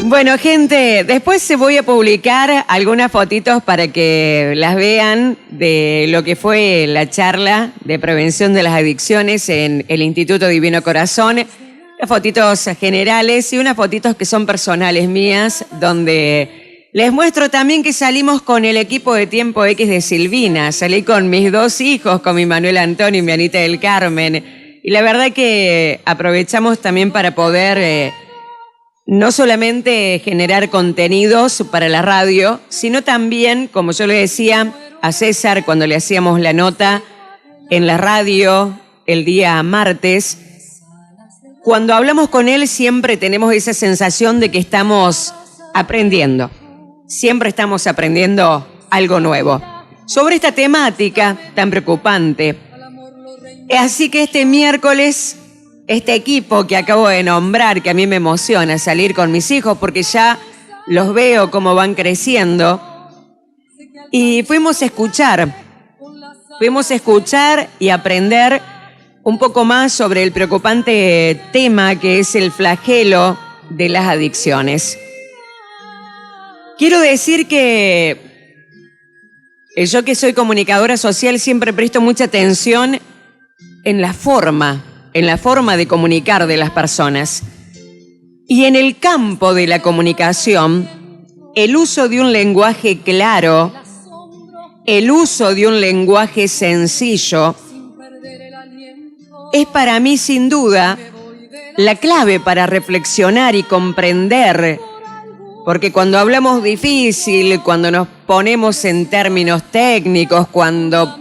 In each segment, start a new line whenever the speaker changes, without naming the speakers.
Bueno, gente, después se voy a publicar algunas fotitos para que las vean de lo que fue la charla de prevención de las adicciones en el Instituto Divino Corazón. Las fotitos generales y unas fotitos que son personales mías, donde les muestro también que salimos con el equipo de Tiempo X de Silvina. Salí con mis dos hijos, con mi Manuel Antonio y mi Anita del Carmen. Y la verdad que aprovechamos también para poder no solamente generar contenidos para la radio, sino también, como yo le decía a César cuando le hacíamos la nota en la radio el día martes, cuando hablamos con él siempre tenemos esa sensación de que estamos aprendiendo. Siempre estamos aprendiendo algo nuevo sobre esta temática tan preocupante. Así que este miércoles, este equipo que acabo de nombrar, que a mí me emociona salir con mis hijos porque ya los veo cómo van creciendo, y fuimos a escuchar y aprender un poco más sobre el preocupante tema que es el flagelo de las adicciones. Quiero decir que yo, que soy comunicadora social, siempre presto mucha atención en la forma de comunicar de las personas. Y en el campo de la comunicación, el uso de un lenguaje claro, el uso de un lenguaje sencillo, es para mí sin duda la clave para reflexionar y comprender. Porque cuando hablamos difícil, cuando nos ponemos en términos técnicos, cuando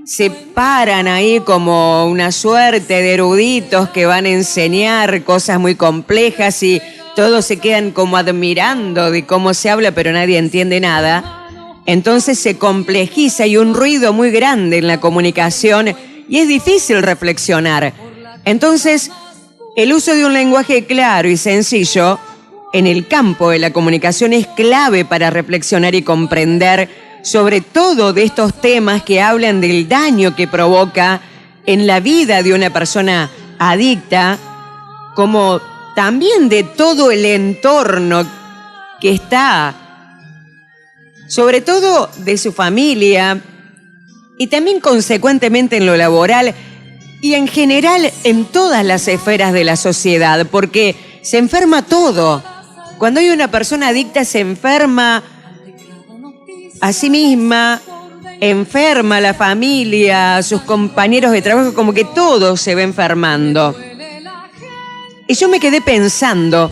se paran ahí como una suerte de eruditos que van a enseñar cosas muy complejas y todos se quedan como admirando de cómo se habla, pero nadie entiende nada, entonces se complejiza, hay un ruido muy grande en la comunicación y es difícil reflexionar. Entonces, el uso de un lenguaje claro y sencillo en el campo de la comunicación es clave para reflexionar y comprender sobre todo de estos temas que hablan del daño que provoca en la vida de una persona adicta, como también de todo el entorno que está, sobre todo de su familia y también consecuentemente en lo laboral y en general en todas las esferas de la sociedad, porque se enferma todo. Cuando hay una persona adicta se enferma a sí misma, enferma a la familia, a sus compañeros de trabajo, como que todo se va enfermando. Y yo me quedé pensando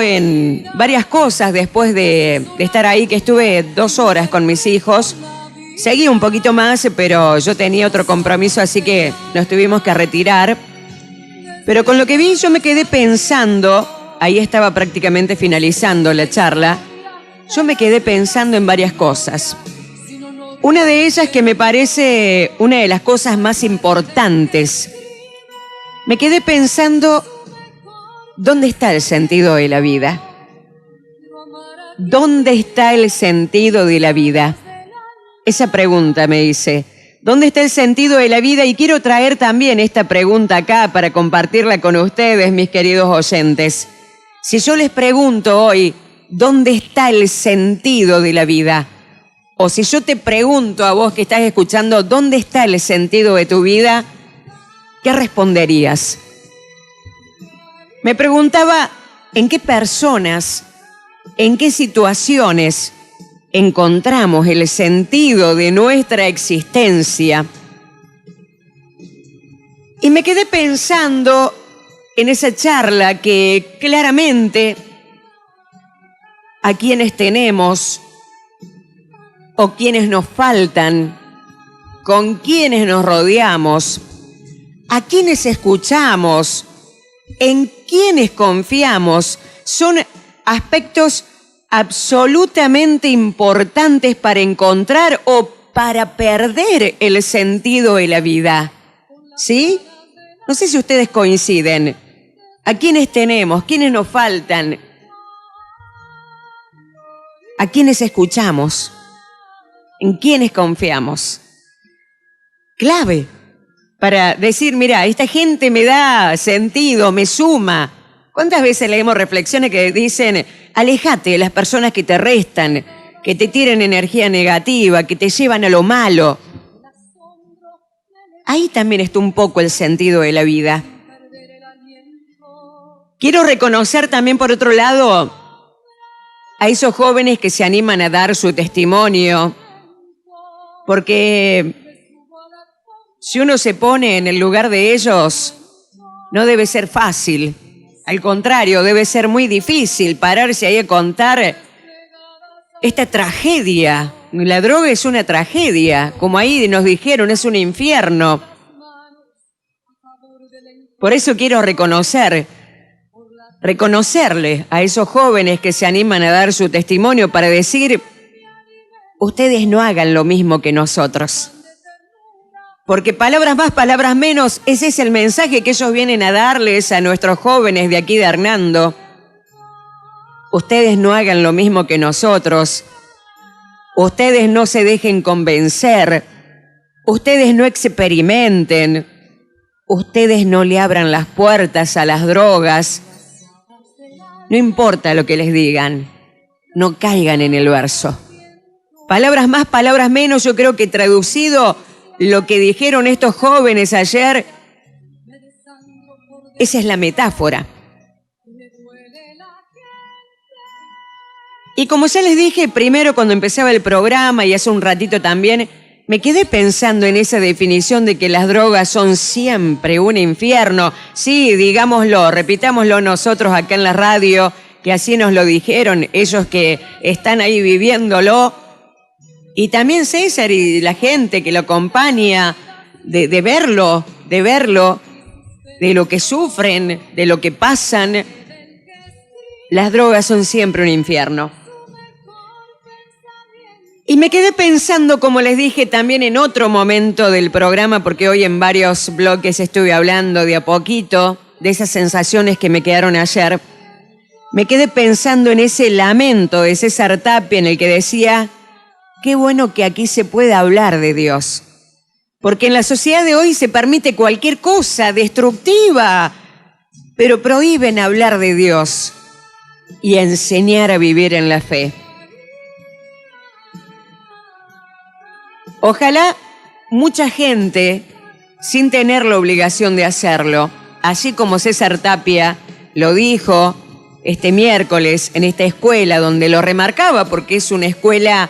en varias cosas después de estar ahí, que estuve 2 horas con mis hijos. Seguí un poquito más, pero yo tenía otro compromiso, así que nos tuvimos que retirar. Pero con lo que vi yo me quedé pensando, ahí estaba prácticamente finalizando la charla, yo me quedé pensando en varias cosas. Una de ellas, que me parece una de las cosas más importantes, me quedé pensando, ¿dónde está el sentido de la vida? ¿Dónde está el sentido de la vida? Esa pregunta me hice. ¿Dónde está el sentido de la vida? Y quiero traer también esta pregunta acá para compartirla con ustedes, mis queridos oyentes. Si yo les pregunto hoy, ¿dónde está el sentido de la vida? O si yo te pregunto a vos que estás escuchando, ¿dónde está el sentido de tu vida? ¿Qué responderías? Me preguntaba, ¿en qué personas, en qué situaciones encontramos el sentido de nuestra existencia? Y me quedé pensando en esa charla que claramente a quienes tenemos o quienes nos faltan, con quienes nos rodeamos, a quienes escuchamos, en quienes confiamos, son aspectos absolutamente importantes para encontrar o para perder el sentido de la vida. ¿Sí? No sé si ustedes coinciden. ¿A quiénes tenemos? ¿Quiénes nos faltan? ¿A quiénes escuchamos? ¿En quiénes confiamos? Clave para decir, mira, esta gente me da sentido, me suma, ¿Cuántas veces leemos reflexiones que dicen, aléjate de las personas que te restan, que te tiran energía negativa, que te llevan a lo malo? Ahí también está un poco el sentido de la vida. Quiero reconocer también, por otro lado, a esos jóvenes que se animan a dar su testimonio, porque si uno se pone en el lugar de ellos, no debe ser fácil. Al contrario, debe ser muy difícil pararse ahí a contar esta tragedia. La droga es una tragedia, como ahí nos dijeron, es un infierno. Por eso quiero reconocerle a esos jóvenes que se animan a dar su testimonio para decir, ustedes no hagan lo mismo que nosotros. Porque palabras más, palabras menos, ese es el mensaje que ellos vienen a darles a nuestros jóvenes de aquí de Hernando. Ustedes no hagan lo mismo que nosotros. Ustedes no se dejen convencer. Ustedes no experimenten. Ustedes no le abran las puertas a las drogas. No importa lo que les digan, no caigan en el verso. Palabras más, palabras menos, yo creo que traducido lo que dijeron estos jóvenes ayer, esa es la metáfora. Y como ya les dije primero cuando empezaba el programa y hace un ratito también, me quedé pensando en esa definición de que las drogas son siempre un infierno. Sí, digámoslo, repitámoslo nosotros acá en la radio, que así nos lo dijeron, ellos que están ahí viviéndolo. Y también César y la gente que lo acompaña, de verlo, de lo que sufren, de lo que pasan. Las drogas son siempre un infierno. Y me quedé pensando, como les dije también en otro momento del programa, porque hoy en varios bloques estuve hablando de a poquito, de esas sensaciones que me quedaron ayer. Me quedé pensando en ese lamento de César Tapia en el que decía, qué bueno que aquí se puede hablar de Dios. Porque en la sociedad de hoy se permite cualquier cosa destructiva, pero prohíben hablar de Dios y enseñar a vivir en la fe. Ojalá mucha gente, sin tener la obligación de hacerlo, así como César Tapia lo dijo este miércoles en esta escuela donde lo remarcaba porque es una escuela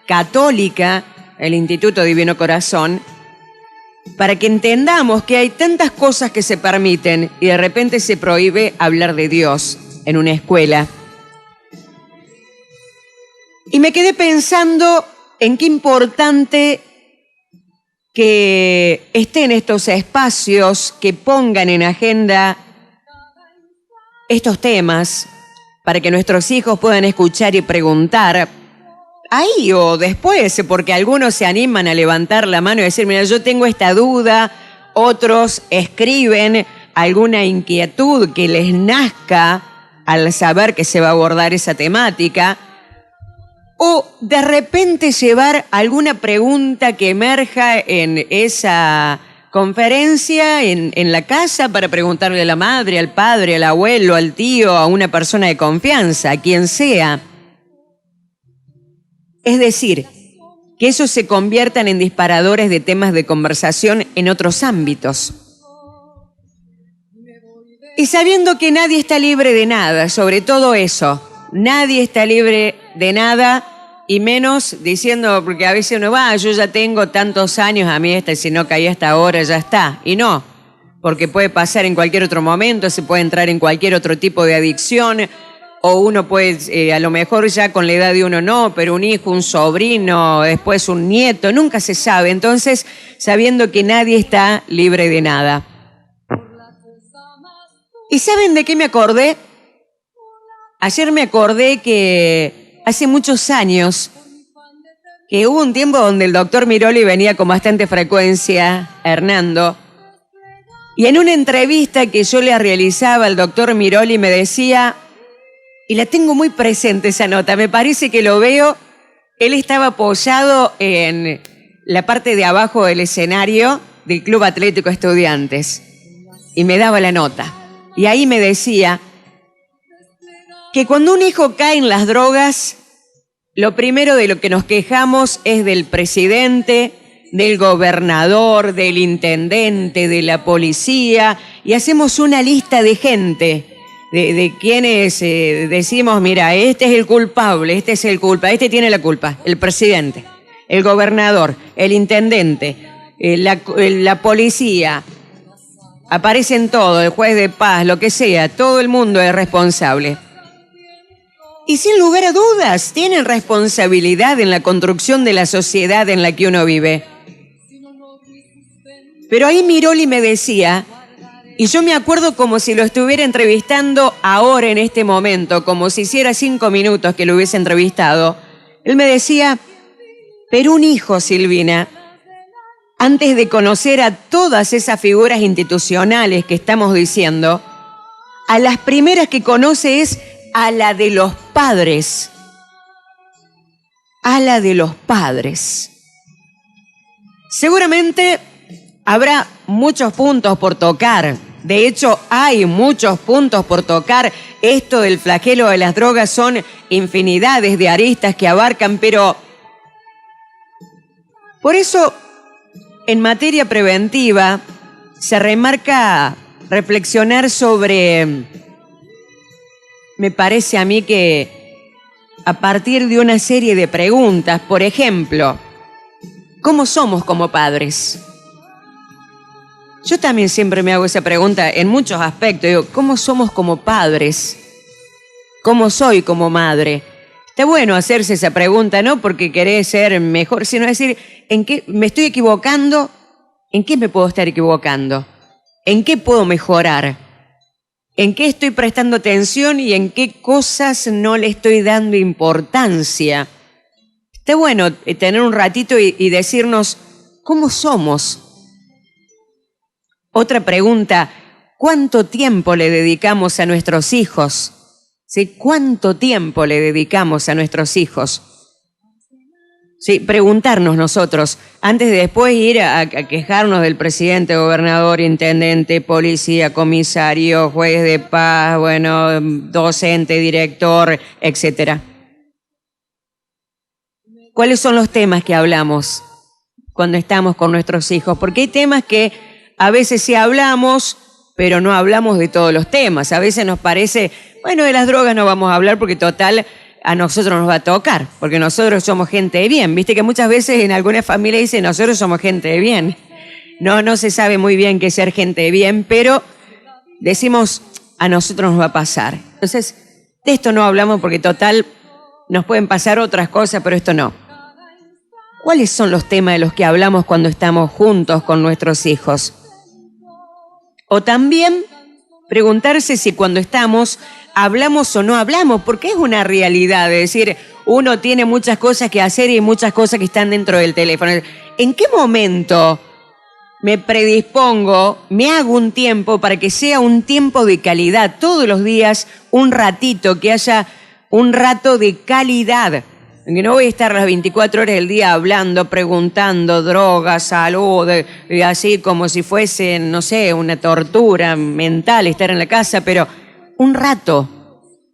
católica, el Instituto Divino Corazón, para que entendamos que hay tantas cosas que se permiten y de repente se prohíbe hablar de Dios en una escuela. Y me quedé pensando en qué importante que estén estos espacios que pongan en agenda estos temas para que nuestros hijos puedan escuchar y preguntar ahí o después, porque algunos se animan a levantar la mano y decir, mira, yo tengo esta duda, otros escriben alguna inquietud que les nazca al saber que se va a abordar esa temática, o de repente llevar alguna pregunta que emerja en esa conferencia en la casa para preguntarle a la madre, al padre, al abuelo, al tío, a una persona de confianza, a quien sea. Es decir, que esos se conviertan en disparadores de temas de conversación en otros ámbitos. Y sabiendo que nadie está libre de nada, sobre todo eso, nadie está libre de nada y menos diciendo, porque a veces uno va, yo ya tengo tantos años, a mí si no caí hasta ahora ya está. Y no, porque puede pasar en cualquier otro momento, se puede entrar en cualquier otro tipo de adicción, o uno puede, a lo mejor ya con la edad de uno no, pero un hijo, un sobrino, después un nieto, nunca se sabe. Entonces, sabiendo que nadie está libre de nada. ¿Y saben de qué me acordé? Ayer me acordé que hace muchos años, que hubo un tiempo donde el doctor Miroli venía con bastante frecuencia a Hernando, y en una entrevista que yo le realizaba al doctor Miroli me decía, y la tengo muy presente esa nota, me parece que lo veo, él estaba apoyado en la parte de abajo del escenario del Club Atlético Estudiantes, y me daba la nota. Y ahí me decía, que cuando un hijo cae en las drogas, lo primero de lo que nos quejamos es del presidente, del gobernador, del intendente, de la policía, y hacemos una lista de gente, de quienes decimos, mira, este es el culpable, este es el culpable, este tiene la culpa, el presidente, el gobernador, el intendente, la policía, aparecen todos, el juez de paz, lo que sea, todo el mundo es responsable. Y sin lugar a dudas, tienen responsabilidad en la construcción de la sociedad en la que uno vive. Pero ahí Miroli me decía, y yo me acuerdo como si lo estuviera entrevistando ahora en este momento, como si hiciera 5 minutos que lo hubiese entrevistado. Él me decía, pero un hijo, Silvina, antes de conocer a todas esas figuras institucionales que estamos diciendo, a las primeras que conoce es a la de los padres. A la de los padres. Seguramente habrá muchos puntos por tocar. De hecho, hay muchos puntos por tocar. Esto del flagelo de las drogas son infinidades de aristas que abarcan, pero por eso, en materia preventiva, se remarca reflexionar sobre, me parece a mí que a partir de una serie de preguntas, por ejemplo, ¿cómo somos como padres? Yo también siempre me hago esa pregunta en muchos aspectos. Digo, ¿cómo somos como padres? ¿Cómo soy como madre? Está bueno hacerse esa pregunta, no porque querés ser mejor, sino decir, ¿en qué me estoy equivocando? ¿En qué me puedo estar equivocando? ¿En qué puedo mejorar? ¿En qué estoy prestando atención y en qué cosas no le estoy dando importancia? Está bueno tener un ratito y decirnos, ¿cómo somos? Otra pregunta, ¿cuánto tiempo le dedicamos a nuestros hijos? ¿Sí? ¿Cuánto tiempo le dedicamos a nuestros hijos? Sí, preguntarnos nosotros, antes de después ir a quejarnos del presidente, gobernador, intendente, policía, comisario, juez de paz, bueno, docente, director, etcétera. ¿Cuáles son los temas que hablamos cuando estamos con nuestros hijos? Porque hay temas que a veces sí hablamos, pero no hablamos de todos los temas. A veces nos parece, bueno, de las drogas no vamos a hablar porque total a nosotros nos va a tocar, porque nosotros somos gente de bien. Viste que muchas veces en algunas familias dicen, nosotros somos gente de bien. No se sabe muy bien qué es ser gente de bien, pero decimos, a nosotros nos va a pasar. Entonces, de esto no hablamos porque total nos pueden pasar otras cosas, pero esto no. ¿Cuáles son los temas de los que hablamos cuando estamos juntos con nuestros hijos? O también preguntarse si cuando estamos hablamos o no hablamos, porque es una realidad, es decir, uno tiene muchas cosas que hacer y muchas cosas que están dentro del teléfono. ¿En qué momento me predispongo, me hago un tiempo para que sea un tiempo de calidad? Todos los días, un ratito, que haya un rato de calidad. Que no voy a estar las 24 horas del día hablando, preguntando, drogas, salud, así como si fuese, no sé, una tortura mental estar en la casa, pero un rato,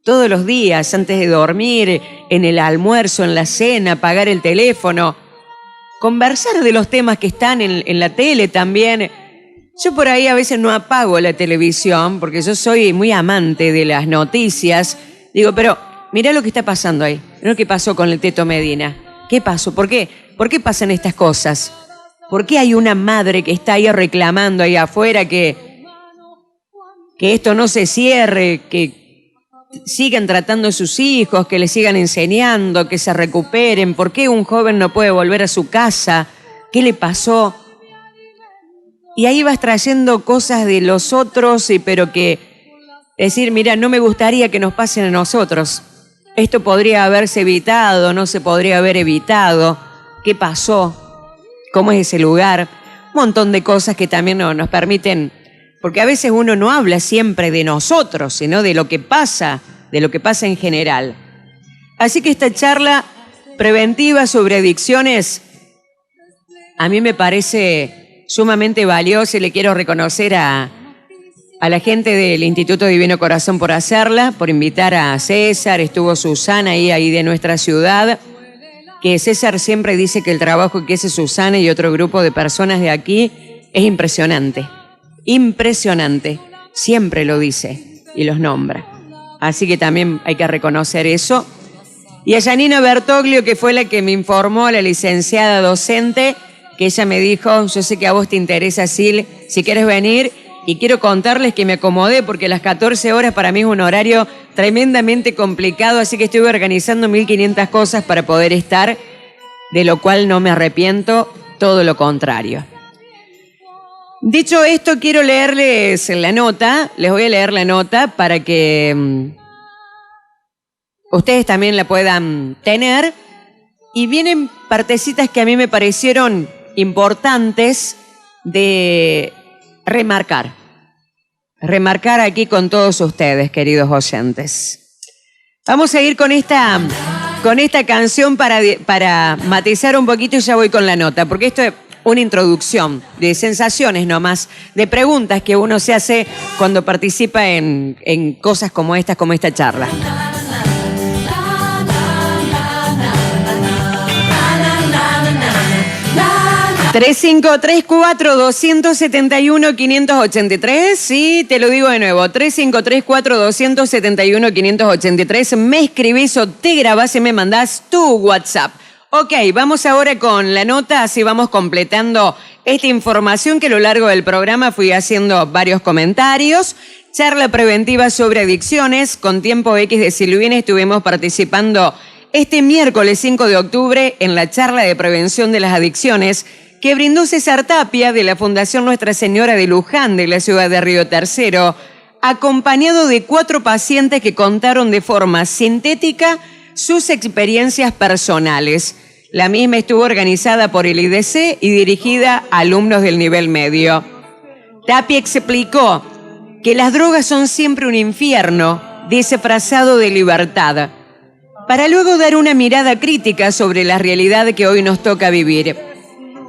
todos los días, antes de dormir, en el almuerzo, en la cena, apagar el teléfono, conversar de los temas que están en la tele también. Yo por ahí a veces no apago la televisión, porque yo soy muy amante de las noticias. Digo, pero mirá lo que está pasando ahí. Mirá lo que pasó con el Teto Medina. ¿Qué pasó? ¿Por qué? ¿Por qué pasan estas cosas? ¿Por qué hay una madre que está ahí reclamando ahí afuera que esto no se cierre, que sigan tratando a sus hijos, que les sigan enseñando, que se recuperen? ¿Por qué un joven no puede volver a su casa? ¿Qué le pasó? Y ahí vas trayendo cosas de los otros, pero que decir, mira, no me gustaría que nos pasen a nosotros. Esto podría haberse evitado, no se podría haber evitado. ¿Qué pasó? ¿Cómo es ese lugar? Un montón de cosas que también nos permiten, porque a veces uno no habla siempre de nosotros, sino de lo que pasa en general. Así que esta charla preventiva sobre adicciones a mí me parece sumamente valiosa y le quiero reconocer a a la gente del Instituto Divino Corazón por hacerla, por invitar a César, estuvo Susana ahí de nuestra ciudad, que César siempre dice que el trabajo que hace Susana y otro grupo de personas de aquí es impresionante, impresionante, siempre lo dice y los nombra. Así que también hay que reconocer eso. Y a Janina Bertoglio, que fue la que me informó, la licenciada docente, que ella me dijo, yo sé que a vos te interesa, Sil, si quieres venir. Y quiero contarles que me acomodé porque las 14 horas para mí es un horario tremendamente complicado, así que estuve organizando 1500 cosas para poder estar, de lo cual no me arrepiento, todo lo contrario. Dicho esto, quiero leerles la nota, les voy a leer la nota para que ustedes también la puedan tener. Y vienen partecitas que a mí me parecieron importantes de remarcar aquí con todos ustedes, queridos oyentes. Vamos a ir con esta canción para matizar un poquito y ya voy con la nota, porque esto es una introducción de sensaciones nomás, de preguntas que uno se hace cuando participa en cosas como esta charla. 3534-271-583, sí, te lo digo de nuevo, 3534-271-583, me escribís o te grabás y me mandás tu WhatsApp. Ok, vamos ahora con la nota, así vamos completando esta información que a lo largo del programa fui haciendo varios comentarios. Charla preventiva sobre adicciones, con Tiempo X de Silvina estuvimos participando este miércoles 5 de octubre en la charla de prevención de las adicciones que brindó César Tapia de la Fundación Nuestra Señora de Luján de la ciudad de Río Tercero, acompañado de 4 pacientes que contaron de forma sintética sus experiencias personales. La misma estuvo organizada por el IDC y dirigida a alumnos del nivel medio. Tapia explicó que las drogas son siempre un infierno, disfrazado de libertad, para luego dar una mirada crítica sobre la realidad que hoy nos toca vivir.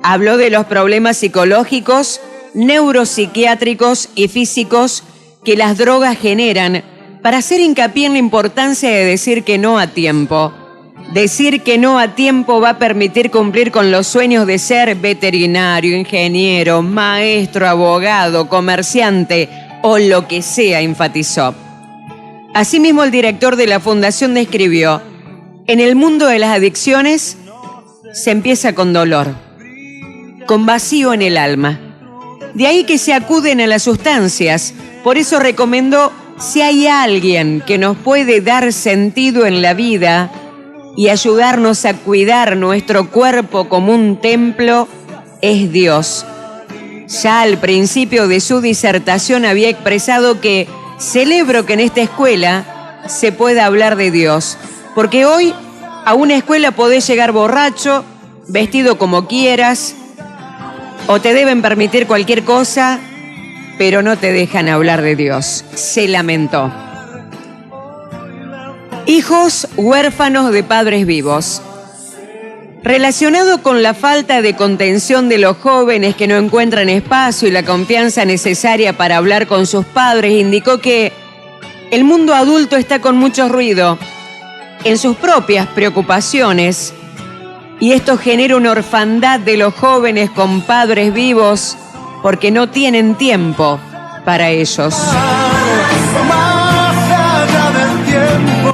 Habló de los problemas psicológicos, neuropsiquiátricos y físicos que las drogas generan, para hacer hincapié en la importancia de decir que no a tiempo. Decir que no a tiempo va a permitir cumplir con los sueños de ser veterinario, ingeniero, maestro, abogado, comerciante o lo que sea, enfatizó. Asimismo, el director de la fundación describió: en el mundo de las adicciones se empieza con dolor, con vacío en el alma. De ahí que se acuden a las sustancias. Por eso recomendó, si hay alguien que nos puede dar sentido en la vida y ayudarnos a cuidar nuestro cuerpo como un templo, es Dios. Ya al principio de su disertación había expresado que celebro que en esta escuela se pueda hablar de Dios, porque hoy a una escuela podés llegar borracho, vestido como quieras, o te deben permitir cualquier cosa, pero no te dejan hablar de Dios. Se lamentó. Hijos huérfanos de padres vivos. Relacionado con la falta de contención de los jóvenes que no encuentran espacio y la confianza necesaria para hablar con sus padres, indicó que el mundo adulto está con mucho ruido en sus propias preocupaciones, y esto genera una orfandad de los jóvenes con padres vivos porque no tienen tiempo para ellos.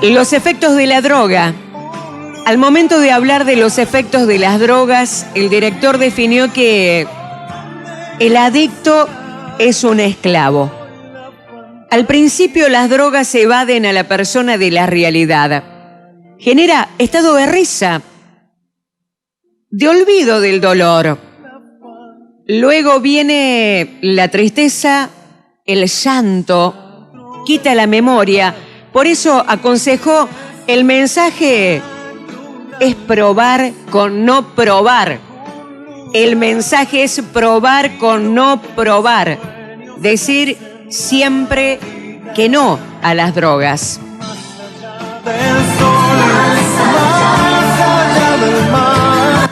Los efectos de la droga. Al momento de hablar de los efectos de las drogas, el director definió que el adicto es un esclavo. Al principio, las drogas evaden a la persona de la realidad. Genera estado de risa, de olvido del dolor. Luego viene la tristeza, el llanto, quita la memoria. Por eso aconsejó, el mensaje es probar con no probar. El mensaje es probar con no probar. Decir siempre que no a las drogas.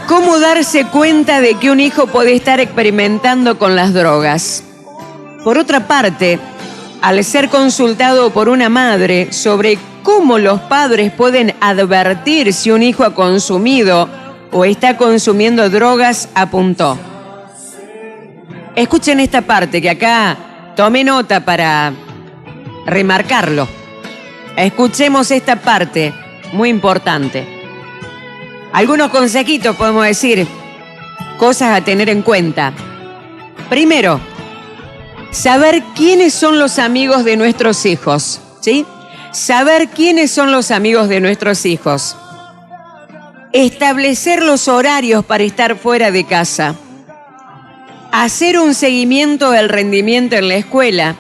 ¿Cómo darse cuenta de que un hijo puede estar experimentando con las drogas? Por otra parte, al ser consultado por una madre sobre cómo los padres pueden advertir si un hijo ha consumido o está consumiendo drogas, apuntó: escuchen esta parte que acá tomé nota para remarcarlo. Escuchemos esta parte, muy importante. Algunos consejitos podemos decir, cosas a tener en cuenta. Primero, saber quiénes son los amigos de nuestros hijos, ¿sí? Saber quiénes son los amigos de nuestros hijos. Establecer los horarios para estar fuera de casa. Hacer un seguimiento del rendimiento en la escuela.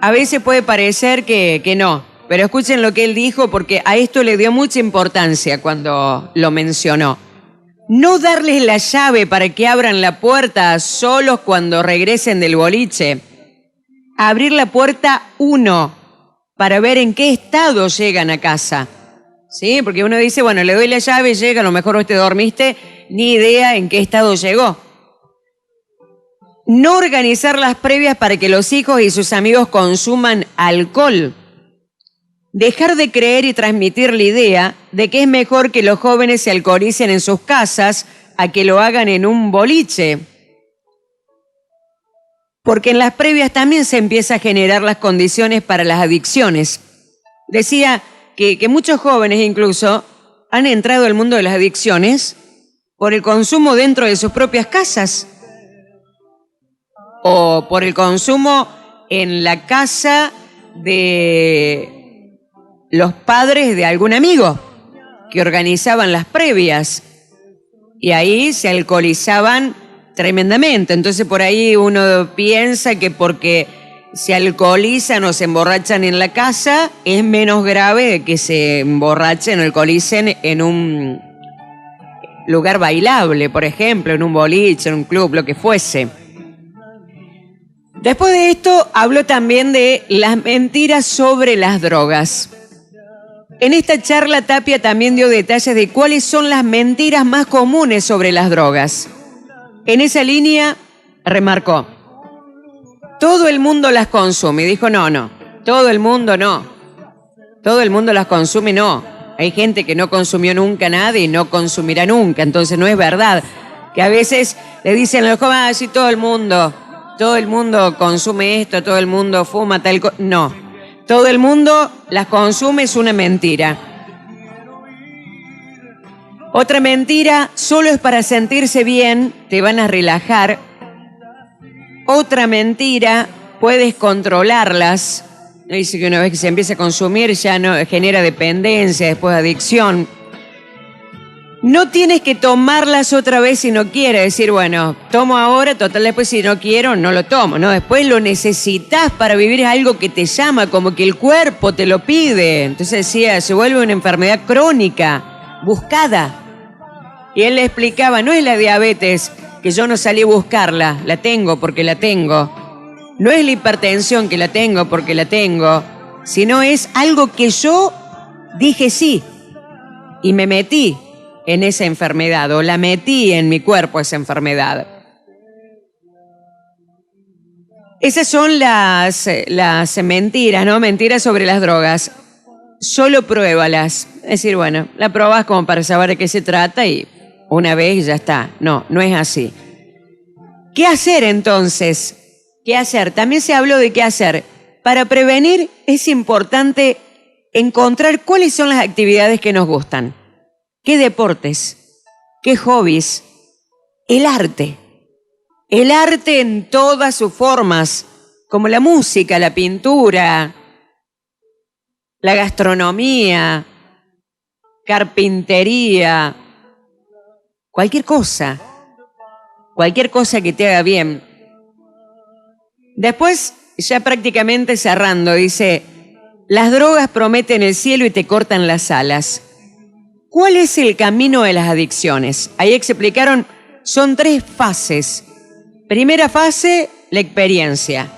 A veces puede parecer que no, pero escuchen lo que él dijo porque a esto le dio mucha importancia cuando lo mencionó. No darles la llave para que abran la puerta solos cuando regresen del boliche. Abrir la puerta uno para ver en qué estado llegan a casa. ¿Sí? Porque uno dice, bueno, le doy la llave, llega, a lo mejor vos te dormiste, ni idea en qué estado llegó. No organizar las previas para que los hijos y sus amigos consuman alcohol. Dejar de creer y transmitir la idea de que es mejor que los jóvenes se alcoholicen en sus casas a que lo hagan en un boliche. Porque en las previas también se empieza a generar las condiciones para las adicciones. Decía que muchos jóvenes incluso han entrado al mundo de las adicciones por el consumo dentro de sus propias casas o por el consumo en la casa de los padres de algún amigo que organizaban las previas y ahí se alcoholizaban tremendamente. Entonces por ahí uno piensa que porque se alcoholizan o se emborrachan en la casa es menos grave que se emborrachen o alcoholicen en un lugar bailable, por ejemplo, en un boliche, en un club, lo que fuese. Después de esto, habló también de las mentiras sobre las drogas. En esta charla, Tapia también dio detalles de cuáles son las mentiras más comunes sobre las drogas. En esa línea, remarcó: todo el mundo las consume. Y dijo, no, todo el mundo no. Todo el mundo las consume, no. Hay gente que no consumió nunca nada y no consumirá nunca. Entonces no es verdad. Que a veces le dicen a los jóvenes, sí, todo el mundo consume esto, todo el mundo fuma tal cosa. No, todo el mundo las consume, es una mentira. Otra mentira, solo es para sentirse bien, te van a relajar. Otra mentira, puedes controlarlas. Dice que una vez que se empieza a consumir ya no genera dependencia, después adicción. No tienes que tomarlas otra vez si no quieres. Decir, bueno, tomo ahora, total después si no quiero, no lo tomo. No, después lo necesitas para vivir, es algo que te llama, como que el cuerpo te lo pide. Entonces decía, se vuelve una enfermedad crónica, buscada. Y él le explicaba, no es la diabetes, que yo no salí a buscarla, la tengo porque la tengo. No es la hipertensión que la tengo porque la tengo, sino es algo que yo dije sí y me metí en esa enfermedad o la metí en mi cuerpo esa enfermedad. Esas son las mentiras, ¿no? Mentiras sobre las drogas. Solo pruébalas. Es decir, bueno, la probás como para saber de qué se trata y una vez ya está. No, no es así. ¿Qué hacer entonces? ¿Qué hacer? También se habló de qué hacer. Para prevenir es importante encontrar cuáles son las actividades que nos gustan. ¿Qué deportes? ¿Qué hobbies? El arte. El arte en todas sus formas, como la música, la pintura, la gastronomía, carpintería, cualquier cosa que te haga bien. Después, ya prácticamente cerrando, dice, las drogas prometen el cielo y te cortan las alas. ¿Cuál es el camino de las adicciones? Ahí explicaron, son 3 fases. Primera fase, la experiencia.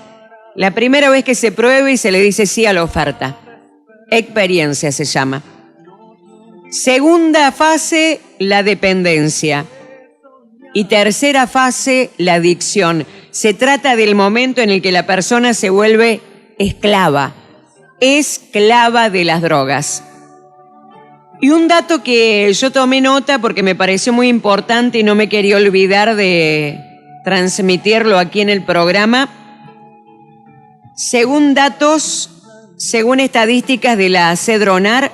La primera vez que se pruebe y se le dice sí a la oferta. Experiencia se llama. Segunda fase, la dependencia. Y tercera fase, la adicción. Se trata del momento en el que la persona se vuelve esclava de las drogas. Y un dato que yo tomé nota porque me pareció muy importante y no me quería olvidar de transmitirlo aquí en el programa. Según estadísticas de la Cedronar,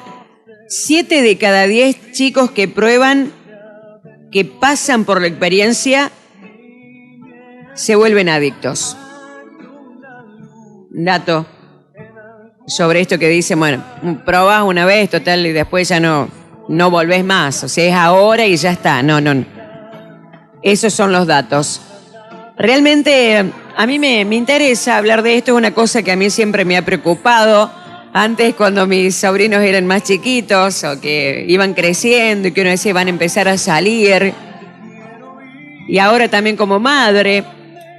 7 de cada 10 chicos que prueban, que pasan por la experiencia, se vuelven adictos. Dato sobre esto que dice, bueno, probás una vez, total, y después ya no volvés más. O sea, es ahora y ya está. No. Esos son los datos. Realmente a mí me interesa hablar de esto. Es una cosa que a mí siempre me ha preocupado. Antes, cuando mis sobrinos eran más chiquitos o que iban creciendo y que uno decía van a empezar a salir. Y ahora también como madre.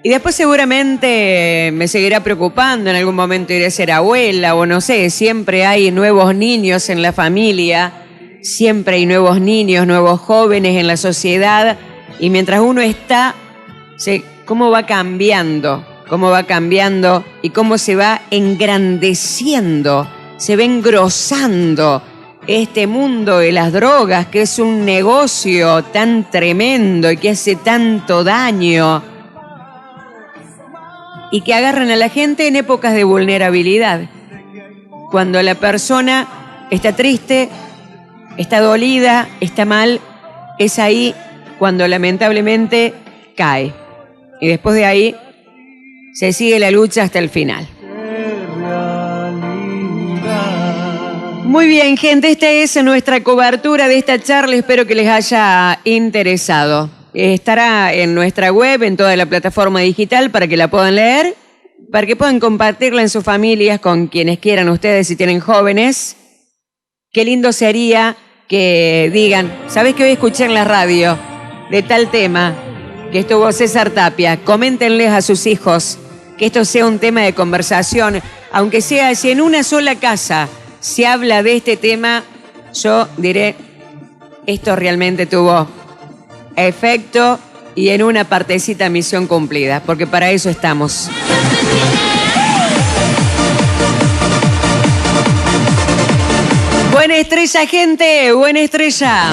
Y después seguramente me seguirá preocupando, en algún momento iré a ser abuela o no sé, siempre hay nuevos niños en la familia, siempre hay nuevos niños, nuevos jóvenes en la sociedad y mientras uno está, cómo va cambiando y cómo se va engrandeciendo, se va engrosando este mundo de las drogas que es un negocio tan tremendo y que hace tanto daño. Y que agarran a la gente en épocas de vulnerabilidad. Cuando la persona está triste, está dolida, está mal, es ahí cuando lamentablemente cae. Y después de ahí se sigue la lucha hasta el final. Muy bien, gente, esta es nuestra cobertura de esta charla. Espero que les haya interesado. Estará en nuestra web, en toda la plataforma digital para que la puedan leer, para que puedan compartirla en sus familias con quienes quieran ustedes si tienen jóvenes. Qué lindo sería que digan, ¿sabés que hoy escuché en la radio de tal tema que estuvo César Tapia? Coméntenles a sus hijos que esto sea un tema de conversación, aunque sea si en una sola casa se habla de este tema, yo diré, esto realmente tuvo efecto y en una partecita misión cumplida, porque para eso estamos. Buena estrella, gente, buena estrella.